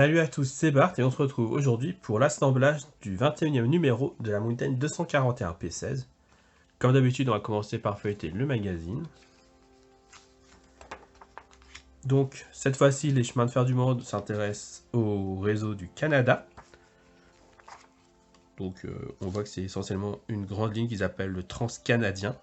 Salut à tous, c'est Bart et on se retrouve aujourd'hui pour l'assemblage du 21e numéro de la Mountain 241 P16. Comme d'habitude, on va commencer par feuilleter le magazine. Donc, cette fois-ci, les chemins de fer du monde s'intéressent au réseau du Canada. Donc, on voit que c'est essentiellement une grande ligne qu'ils appellent le Transcanadien.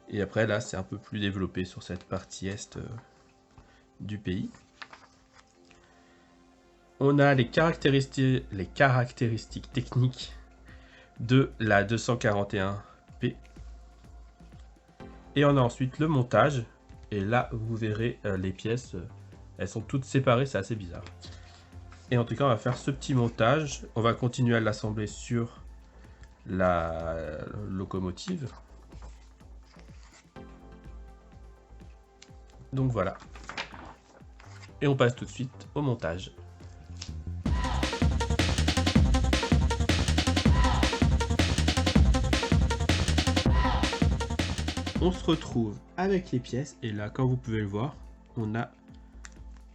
Et après, là, c'est un peu plus développé sur cette partie est du pays. On a les caractéristiques techniques de la 241P. Et on a ensuite le montage. Et là, vous verrez les pièces, elles sont toutes séparées, c'est assez bizarre. Et en tout cas, on va faire ce petit montage. On va continuer à l'assembler sur la locomotive. Donc voilà. Et on passe tout de suite au montage. On se retrouve avec les pièces et là, comme vous pouvez le voir, on a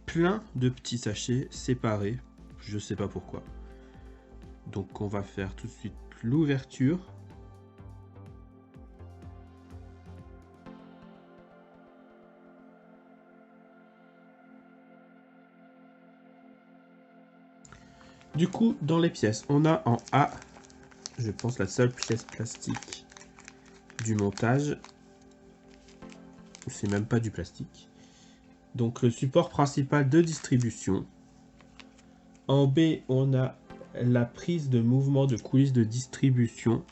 plein de petits sachets séparés. Je sais pas pourquoi. Donc on va faire tout de suite l'ouverture. Du coup, dans les pièces, on a en A, je pense la seule pièce plastique du montage. C'est même pas du plastique. Donc le support principal de distribution. En B, on a la prise de mouvement de coulisses de distribution.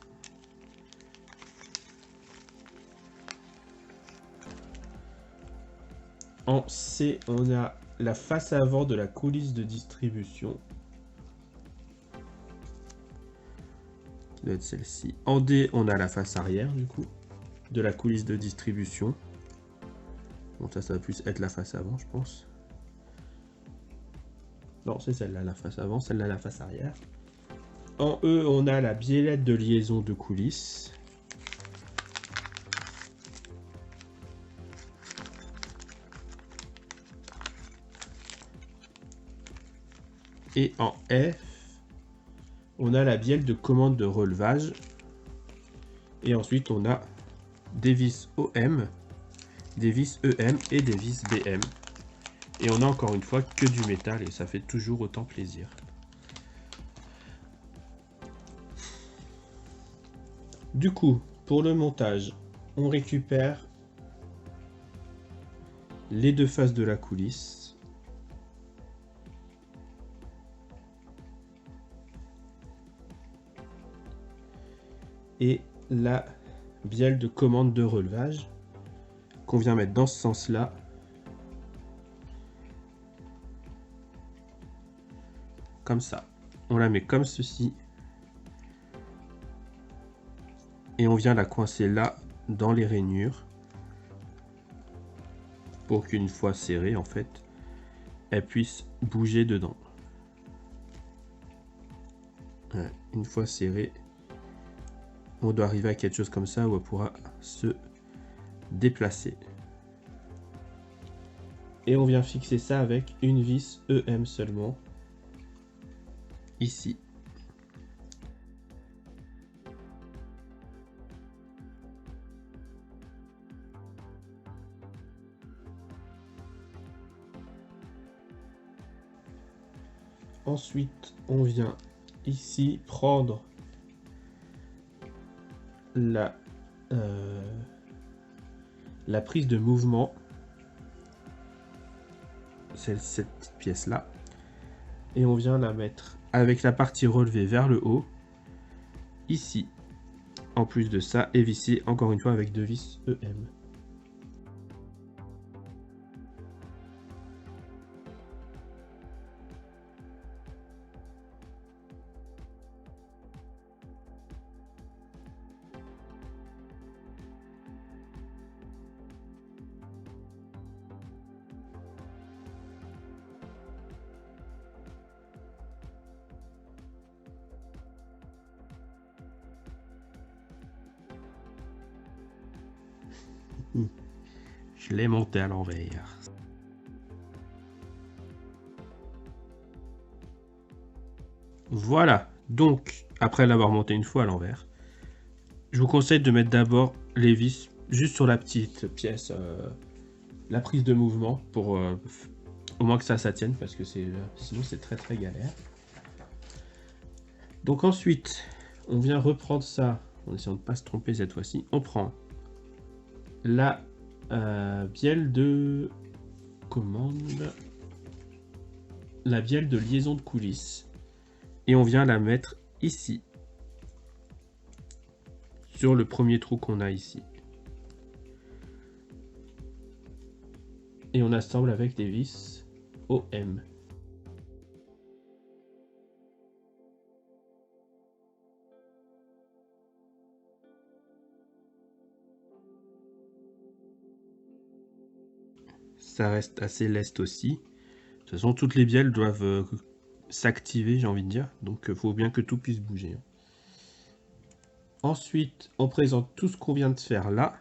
En C, on a la face avant de la coulisse de distribution. Ça doit être celle-ci. En D, on a la face arrière du coup de la coulisse de distribution. Bon, ça va plus être la face avant, je pense. Non, c'est celle-là la face avant, celle-là la face arrière. En E, on a la biellette de liaison de coulisses. Et en F, on a la bielle de commande de relevage. Et ensuite, on a des vis OM, des vis EM et des vis BM. Et on a encore une fois que du métal et ça fait toujours autant plaisir. Du coup, pour le montage, on récupère les deux faces de la coulisse. Et la bielle de commande de relevage qu'on vient mettre dans ce sens-là. Comme ça. On la met comme ceci. Et on vient la coincer là, dans les rainures. Pour qu'une fois serrée, en fait, elle puisse bouger dedans. Voilà. Une fois serrée, on doit arriver à quelque chose comme ça où elle pourra se déplacer. Et on vient fixer ça avec une vis EM seulement. Ici. Ensuite, on vient ici prendre la prise de mouvement. C'est cette petite pièce là. Et on vient la mettre avec la partie relevée vers le haut. Ici. En plus de ça, et visser encore une fois avec deux vis EM. Je l'ai monté à l'envers. Voilà, donc après l'avoir monté une fois à l'envers, je vous conseille de mettre d'abord les vis juste sur la petite pièce, la prise de mouvement, pour au moins que ça tienne, parce que sinon c'est très galère. Donc ensuite, on vient reprendre ça, en essayant de ne pas se tromper cette fois-ci. On prend la bielle de commande, la bielle de liaison de coulisses, et on vient la mettre ici, sur le premier trou qu'on a ici. Et on assemble avec des vis OM. Ça reste assez leste aussi. De toute façon, toutes les bielles doivent s'activer, j'ai envie de dire. Donc, il faut bien que tout puisse bouger. Ensuite, on présente tout ce qu'on vient de faire là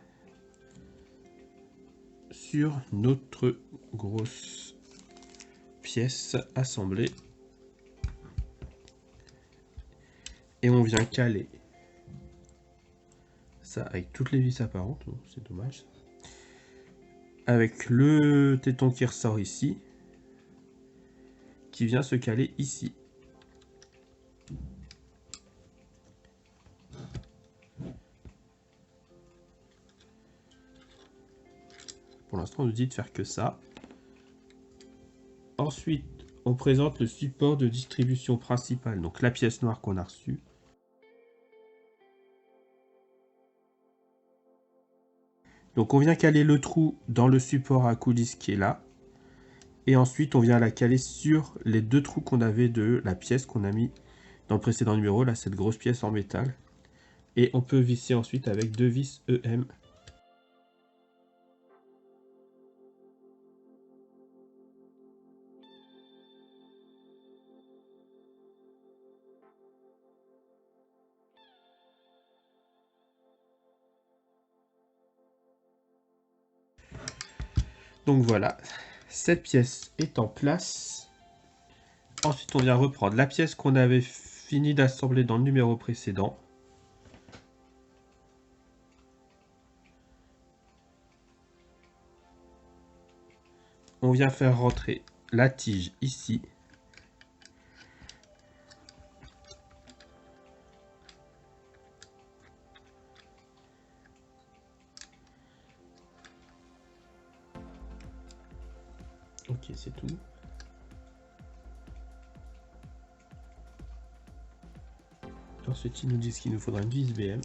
sur notre grosse pièce assemblée. Et on vient caler ça avec toutes les vis apparentes. C'est dommage. Avec le téton qui ressort ici, qui vient se caler ici. Pour l'instant, on nous dit de faire que ça. Ensuite, on présente le support de distribution principal, donc la pièce noire qu'on a reçue. Donc on vient caler le trou dans le support à coulisses qui est là. Et ensuite, on vient la caler sur les deux trous qu'on avait de la pièce qu'on a mis dans le précédent numéro, là, cette grosse pièce en métal. Et on peut visser ensuite avec deux vis EM. Donc voilà, cette pièce est en place. Ensuite, on vient reprendre la pièce qu'on avait fini d'assembler dans le numéro précédent. On vient faire rentrer la tige ici. Ok, c'est tout. Ensuite, ils nous disent qu'il nous faudra une vis BM.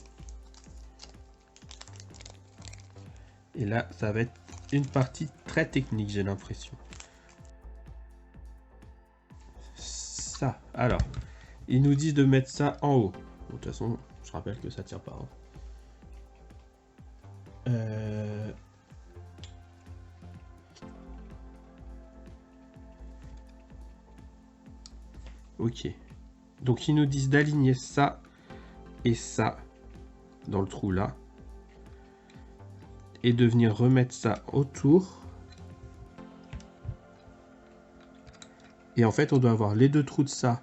Et là, ça va être une partie très technique, j'ai l'impression. Ça, alors, ils nous disent de mettre ça en haut. Bon, de toute façon, je rappelle que ça tient pas. Hein. Ok. Donc, ils nous disent d'aligner ça et ça dans le trou là. Et de venir remettre ça autour. Et en fait, on doit avoir les deux trous de ça,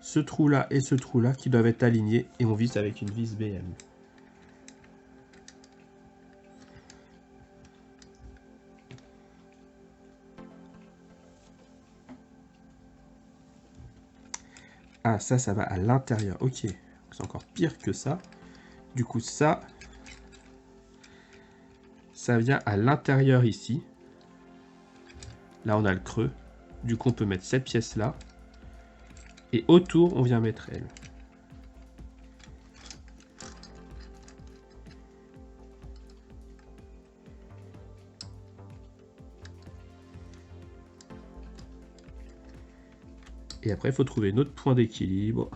ce trou-là et ce trou-là qui doivent être alignés. Et on visse avec une vis BM. Ah, ça va à l'intérieur. Ok. C'est encore pire que ça. Du coup, ça vient à l'intérieur ici. Là, on a le creux. Du coup, on peut mettre cette pièce-là. Et autour, on vient mettre elle. Et après, il faut trouver notre point d'équilibre.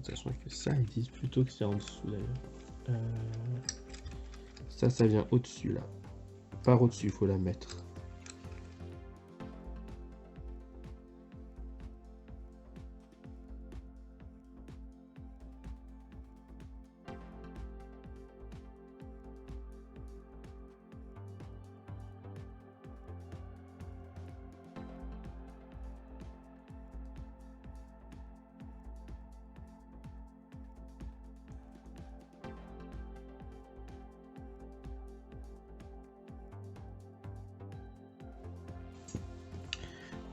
Sachant que ça, ils disent plutôt que c'est en dessous d'ailleurs. Ça vient au-dessus là. Par au-dessus, il faut la mettre.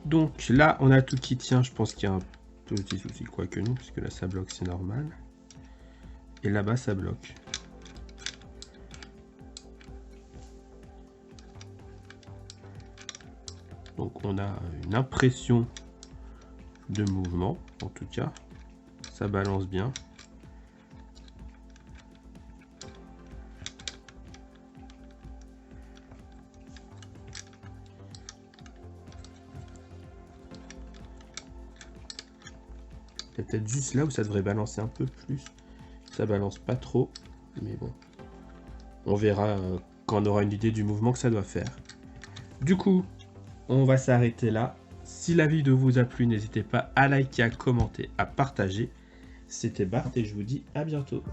Donc là, on a tout qui tient. Je pense qu'il y a un petit souci, quoique non, puisque là, ça bloque, c'est normal. Et là-bas, ça bloque. Donc on a une impression de mouvement, en tout cas. Ça balance bien. C'est peut-être juste là où ça devrait balancer un peu plus. Ça balance pas trop, mais bon. On verra quand on aura une idée du mouvement que ça doit faire. Du coup, on va s'arrêter là. Si la vidéo vous a plu, n'hésitez pas à liker, à commenter, à partager. C'était Bart et je vous dis à bientôt.